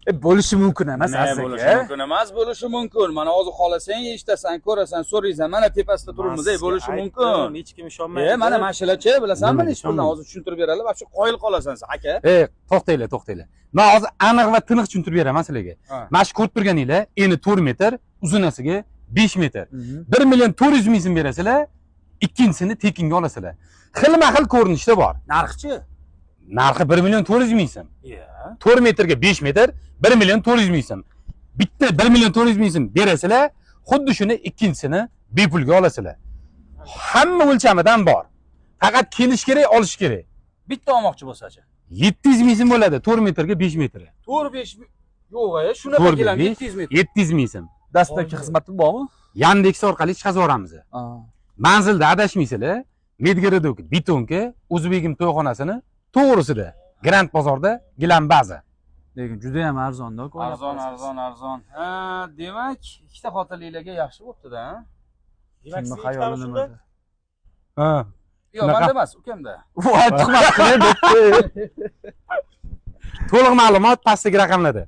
Bo'lishi mumkin emas Nima bo'lishi mumkin emas, bo'lishi mumkin. Mana hozir xohlasang, eshitasan, ko'rasan, so'raysan. Mana tepasida turibmiz, bo'lishi mumkin. Hech kim ishonmaydi. Mana masalachi, bilasanmi, hech puldan hozir tushuntirib beradi, vaqti qoyil qolasan sen, aka. To'xtanglar. Men hozir aniq va tiniq tushuntirib beraman sizlarga. Mana shu ko'rib turganinglar, eni 4 metr, uzunasiga 5 metr. 1 million 400 ming so'm berasizlar, ikkinchisini tekinga olasizlar. Xilma-xil ko'rinishda bor. Narxchi? Narxi 1 million 400 ming so'm. 4 metrga 5 metr, 1 million 400 ming so'm. Bitta 1 million 400 ming so'm berasizlar, xuddi shuni ikkinchisini bepulga olasizlar. Hamma o'lchamidan bor. Faqat kelish kerak, olish kerak. Bitta olmoqchi bo'lsa-chi. 700 ming so'm bo'ladi 4 metrga 5 metr. 4-5 yo'q, shunaqa keladi 700 metr. 700 ming so'm. Dastlabki xizmati bormi? Yandex orqali chiqazib yuboramiz. Manzilda adashmaysizlar. Medgarodok Betonka O'zbegim to'yxonasini to'g'risida Grand bozorda gilam baza. Lekin juda ham arzon-da. Arzon. Demak, ikkita xotinliklarga yaxshi bo'pti-da. Demak, siz xayolini nima? Yo'q, menda emas, ukamda. Voy, tuhmat qilib. To'liq ma'lumot pastdagi raqamlarda.